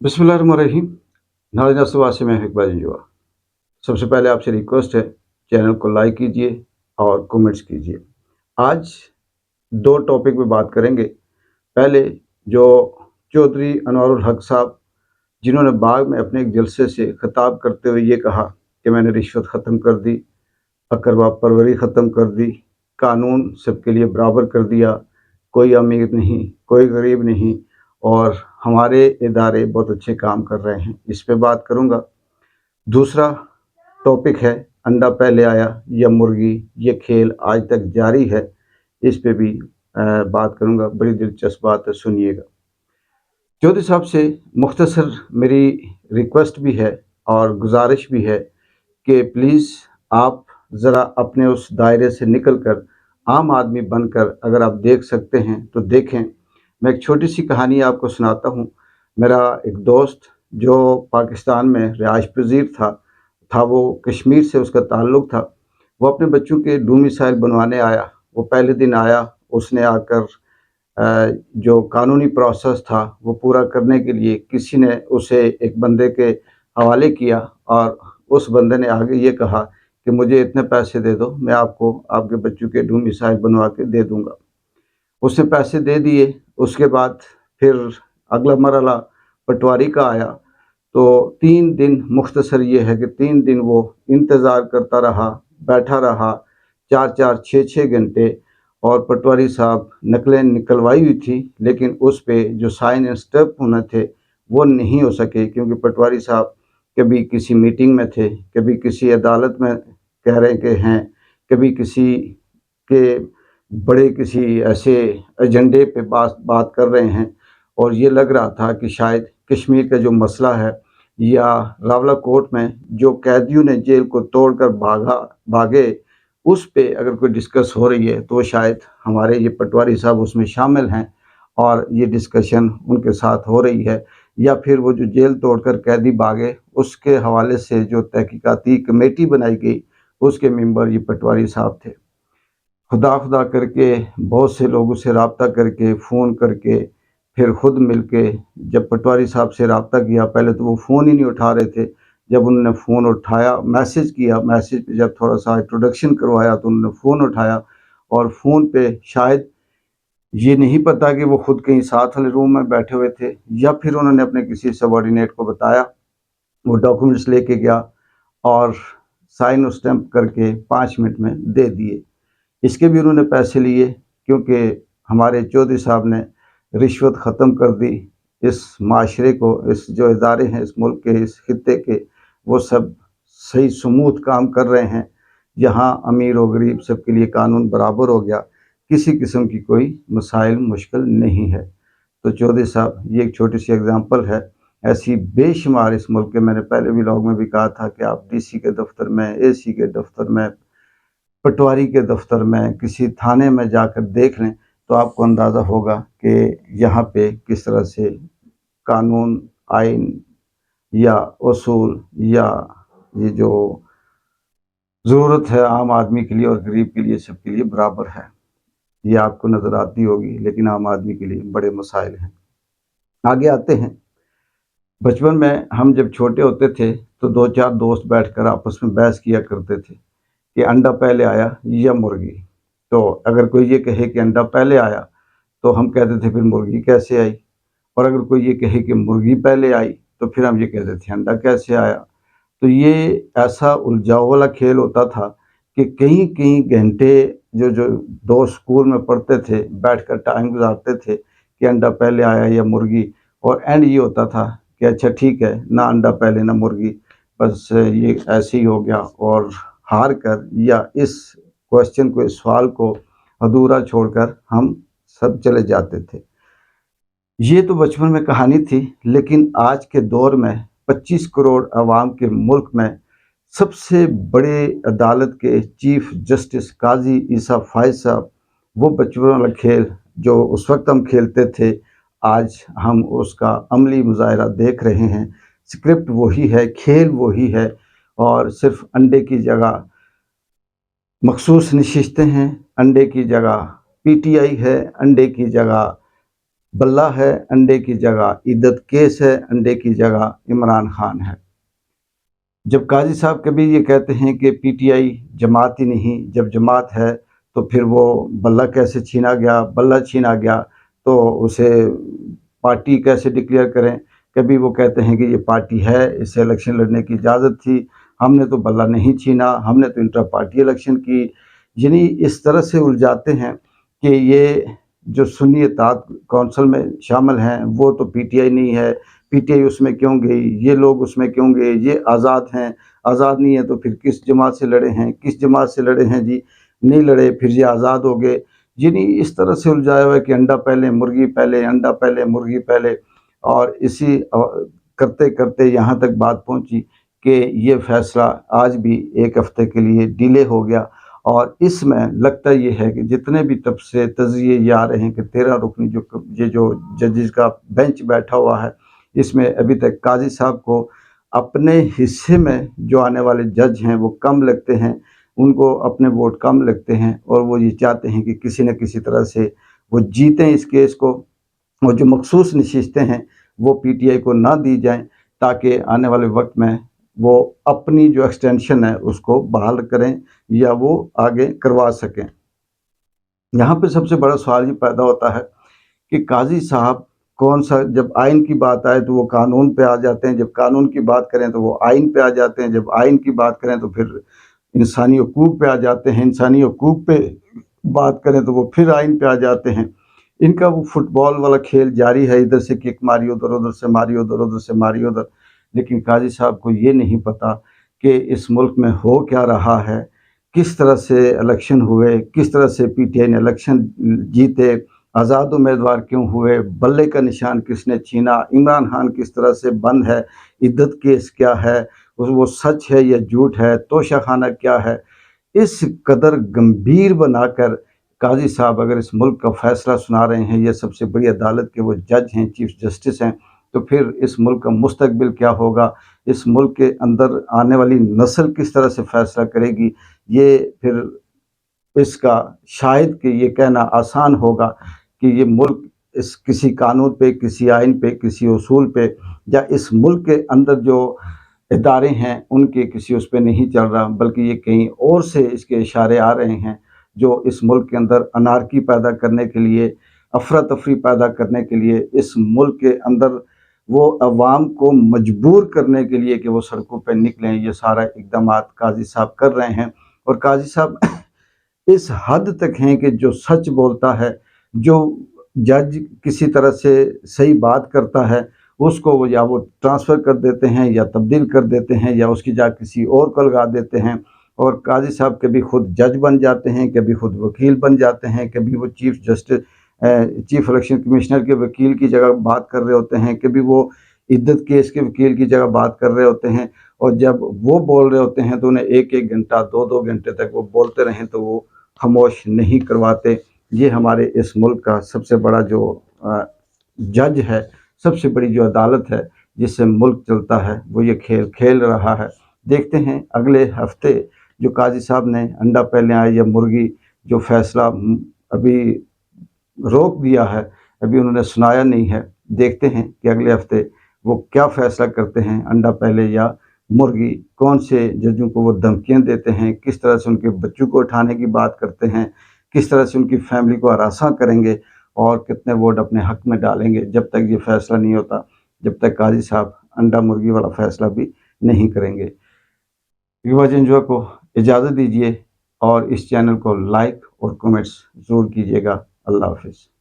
बिस्मिल्लाहिर्रहमानिर्रहीम। नाज़रीन सुबह से मैं इकबाल जुआ। सबसे पहले आपसे रिक्वेस्ट है, चैनल को लाइक कीजिए और कमेंट्स कीजिए। आज दो टॉपिक पे बात करेंगे। पहले जो चौधरी अनवारुल हक साहब, जिन्होंने बाग में अपने एक जलसे से खिताब करते हुए ये कहा कि मैंने रिश्वत ख़त्म कर दी, अकरवा परवरी ख़त्म कर दी, कानून सबके लिए बराबर कर दिया, कोई अमीर नहीं, कोई गरीब नहीं, और हमारे इदारे बहुत अच्छे काम कर रहे हैं। इस पे बात करूँगा। दूसरा टॉपिक है, अंडा पहले आया या मुर्गी, ये खेल आज तक जारी है। इस पे भी बात करूँगा। बड़ी दिलचस्प बात है, सुनिएगा। चौधरी साहब से मुख्तसर मेरी रिक्वेस्ट भी है और गुजारिश भी है कि प्लीज़ आप ज़रा अपने उस दायरे से निकल कर आम आदमी बनकर अगर आप देख सकते हैं तो देखें। मैं एक छोटी सी कहानी आपको सुनाता हूँ। मेरा एक दोस्त जो पाकिस्तान में रिहाइश पज़ीर था वो कश्मीर से उसका ताल्लुक़ था। वो अपने बच्चों के डोमिसाइल बनवाने आया। वो पहले दिन आया, उसने आकर जो कानूनी प्रोसेस था वो पूरा करने के लिए किसी ने उसे एक बंदे के हवाले किया और उस बंदे ने आगे ये कहा कि मुझे इतने पैसे दे दो, मैं आपको आपके बच्चों के डोमिसाइल बनवा के दे दूँगा। उसने पैसे दे दिए। उसके बाद फिर अगला मरहला पटवारी का आया। तो 3 दिन, मुख्तसर ये है कि 3 दिन वो इंतज़ार करता रहा, बैठा रहा 4-4, 6-6 घंटे, और पटवारी साहब नकलें निकलवाई हुई थी, लेकिन उस पे जो साइन एंड स्टैम्प होने थे वो नहीं हो सके, क्योंकि पटवारी साहब कभी किसी मीटिंग में थे, कभी किसी अदालत में कह रहे कि हैं, कभी किसी के बड़े किसी ऐसे एजेंडे पे बात कर रहे हैं। और ये लग रहा था कि शायद कश्मीर का जो मसला है या रावलाकोट में जो कैदियों ने जेल को तोड़कर भागे, उस पे अगर कोई डिस्कस हो रही है तो शायद हमारे ये पटवारी साहब उसमें शामिल हैं और ये डिस्कशन उनके साथ हो रही है। या फिर वो जो जेल तोड़कर कैदी भागे उसके हवाले से जो तहकीकाती कमेटी बनाई गई, उसके मेंबर ये पटवारी साहब थे। खुदा करके बहुत से लोगों से रब्ता करके, फ़ोन करके, फिर ख़ुद मिल के जब पटवारी साहब से रब्ता किया, पहले तो वो फ़ोन ही नहीं उठा रहे थे। जब उन्होंने फ़ोन उठाया, मैसेज किया, मैसेज पे जब थोड़ा-सा इंट्रोडक्शन करवाया तो उन्होंने फ़ोन उठाया, और फ़ोन पे शायद ये नहीं पता कि वो ख़ुद कहीं साथ वाले रूम में बैठे हुए थे या फिर उन्होंने अपने किसी सबऑर्डिनेट को बताया। वो डॉक्यूमेंट्स लेके गया और साइन और स्टैम्प करके 5 मिनट में दे दिए। इसके भी उन्होंने पैसे लिए, क्योंकि हमारे चौधरी साहब ने रिश्वत ख़त्म कर दी। इस माशरे को, इस जो इदारे हैं इस मुल्क के, इस खित्ते के, वो सब सही स्मूथ काम कर रहे हैं। यहाँ अमीर और गरीब सबके लिए कानून बराबर हो गया, किसी किस्म की कोई मसाइल मुश्किल नहीं है। तो चौधरी साहब, ये एक छोटी सी एग्ज़ाम्पल है। ऐसी बेशुमार इस मुल्क के, मैंने पहले व्लॉग में भी कहा था कि आप डीसी के दफ्तर में, एसी के दफ्तर में, पटवारी के दफ्तर में, किसी थाने में जाकर देख लें तो आपको अंदाज़ा होगा कि यहाँ पे किस तरह से कानून, आइन या उसूल या ये जो ज़रूरत है आम आदमी के लिए और गरीब के लिए, सबके लिए बराबर है। ये आपको नज़र आती होगी, लेकिन आम आदमी के लिए बड़े मसाइल हैं। आगे आते हैं। बचपन में हम जब छोटे होते थे तो 2-4 दोस्त बैठकर आपस में बहस किया करते थे कि अंडा पहले आया या मुर्गी। तो अगर कोई ये कहे कि अंडा पहले आया तो हम कहते थे फिर मुर्गी कैसे आई, और अगर कोई ये कहे कि मुर्गी पहले आई तो फिर हम ये कहते थे अंडा कैसे आया। तो ये ऐसा उलझाव वाला खेल होता था कि कई घंटे जो दोस्त स्कूल में पढ़ते थे बैठकर टाइम गुजारते थे कि अंडा पहले आया या मुर्गी, और एंड ये होता था कि अच्छा ठीक है, ना अंडा पहले ना मुर्गी, बस ये ऐसे ही हो गया, और हार कर या इस क्वेश्चन को, इस सवाल को अधूरा छोड़कर हम सब चले जाते थे। ये तो बचपन में कहानी थी, लेकिन आज के दौर में 25 करोड़ आवाम के मुल्क में सबसे बड़े अदालत के चीफ जस्टिस काजी ईसा फायज़ साहब, वो बचपन वाला खेल जो उस वक्त हम खेलते थे, आज हम उसका अमली मुज़ाहिरा देख रहे हैं। स्क्रिप्ट वही है, खेल वही है, और सिर्फ अंडे की जगह मखसूस नशिस्तें हैं, अंडे की जगह पीटीआई है, अंडे की जगह बल्ला है अंडे की जगह इद्दत केस है, अंडे की जगह इमरान खान है। जब काजी साहब कभी ये कहते हैं कि पीटीआई जमात ही नहीं, जब जमात है तो फिर वो बल्ला कैसे छीना गया, बल्ला छीना गया तो उसे पार्टी कैसे डिक्लेयर करें। कभी वो कहते हैं कि ये पार्टी है, इससे इलेक्शन लड़ने की इजाज़त थी, हमने तो बल्ला नहीं छीना, हमने तो इंटर पार्टी इलेक्शन की। यानी इस तरह से उलझाते हैं कि ये जो सुन्नी इत्तेहाद कौंसिल में शामिल हैं वो तो पीटीआई नहीं है, पीटीआई उसमें क्यों गई, ये लोग उसमें क्यों गए, ये आज़ाद हैं, आज़ाद नहीं है तो फिर किस जमात से लड़े हैं, किस जमात से लड़े हैं जी, नहीं लड़े फिर ये आज़ाद हो गए। यानी इस तरह से उलझाया हुआ है कि अंडा पहले मुर्गी पहले, अंडा पहले मुर्गी पहले। और इसी करते करते यहाँ तक बात पहुँची कि ये फैसला आज भी 1 हफ़्ते के लिए डिले हो गया। और इसमें लगता ये है कि जितने भी तब से तज़िये ये आ रहे हैं कि 13 रुकनी जो जजेस का बेंच बैठा हुआ है, इसमें अभी तक काजी साहब को अपने हिस्से में जो आने वाले जज हैं वो कम लगते हैं, उनको अपने वोट कम लगते हैं और वो ये चाहते हैं कि किसी न किसी तरह से वो जीतें इस केस को, और जो मखसूस नशिस्तें हैं वो पीटीआई को ना दी जाएं ताकि आने वाले वक्त में वो अपनी जो एक्सटेंशन है उसको बहाल करें या वो आगे करवा सकें। यहाँ पे सबसे बड़ा सवाल ये पैदा होता है कि काजी साहब कौन सा, जब आइन की बात आए तो वो कानून पे आ जाते हैं, जब कानून की बात करें तो वो आइन पे आ जाते हैं, जब आइन की बात करें तो फिर इंसानी हकूक़ पे आ जाते हैं, इंसानी हकूक़ पे बात करें तो वो फिर आइन पे आ जाते हैं। इनका वो फुटबॉल वाला खेल जारी है, इधर से किक मारी उधर, उधर से मारी उधर, उधर से मारी उधर। लेकिन काजी साहब को ये नहीं पता कि इस मुल्क में हो क्या रहा है, किस तरह से इलेक्शन हुए, किस तरह से पीटीआई ने इलेक्शन जीते, आज़ाद उम्मीदवार क्यों हुए, बल्ले का निशान किसने छीना, इमरान खान किस तरह से बंद है, इद्दत केस क्या है, वो सच है या झूठ है, तोशाखाना क्या है। इस कदर गंभीर बनाकर काजी साहब अगर इस मुल्क का फ़ैसला सुना रहे हैं, ये सबसे बड़ी अदालत के वो जज हैं, चीफ़ जस्टिस हैं, तो फिर इस मुल्क का मुस्तकबिल क्या होगा, इस मुल्क के अंदर आने वाली नस्ल किस तरह से फ़ैसला करेगी, ये फिर इसका शायद कि ये कहना आसान होगा कि ये मुल्क इस किसी कानून पे, किसी आइन पे, किसी उसूल पे या इस मुल्क के अंदर जो इदारे हैं उनके किसी उस पे नहीं चल रहा, बल्कि ये कहीं और से इसके इशारे आ रहे हैं जो इस मुल्क के अंदर अनारकी पैदा करने के लिए, अफरा तफरी पैदा करने के लिए, इस मुल्क के अंदर वो अवाम को मजबूर करने के लिए कि वो सड़कों पर निकलें, ये सारा इक़दामात काजी साहब कर रहे हैं। और काजी साहब इस हद तक हैं कि जो सच बोलता है, जो जज किसी तरह से सही बात करता है, उसको वो या वो ट्रांसफ़र कर देते हैं या तब्दील कर देते हैं या उसकी जगह किसी और को लगा देते हैं। और काजी साहब कभी खुद जज बन जाते हैं, कभी खुद वकील बन जाते हैं, कभी वो चीफ़ इलेक्शन कमिश्नर के वकील की जगह बात कर रहे होते हैं, कभी वो इद्दत केस के वकील की जगह बात कर रहे होते हैं। और जब वो बोल रहे होते हैं तो उन्हें 1-1 घंटा, 2-2 घंटे तक वो बोलते रहें तो वो खामोश नहीं करवाते। ये हमारे इस मुल्क का सबसे बड़ा जो जज है, सबसे बड़ी जो अदालत है जिससे मुल्क चलता है, वो ये खेल खेल रहा है। देखते हैं अगले हफ्ते जो काजी साहब ने अंडा पहले आए या मुर्गी जो फैसला अभी रोक दिया है, अभी उन्होंने सुनाया नहीं है। देखते हैं कि अगले हफ्ते वो क्या फैसला करते हैं, अंडा पहले या मुर्गी। कौन से जजों को वो धमकियाँ देते हैं, किस तरह से उनके बच्चों को उठाने की बात करते हैं, किस तरह से उनकी फैमिली को हरासा करेंगे और कितने वोट अपने हक में डालेंगे। जब तक ये फैसला नहीं होता, जब तक काजी साहब अंडा मुर्गी वाला फैसला भी नहीं करेंगे। युवा जंजुआ को इजाज़त दीजिए और इस चैनल को लाइक और कमेंट्स ज़रूर कीजिएगा। अल्लाह हाफ़िज़।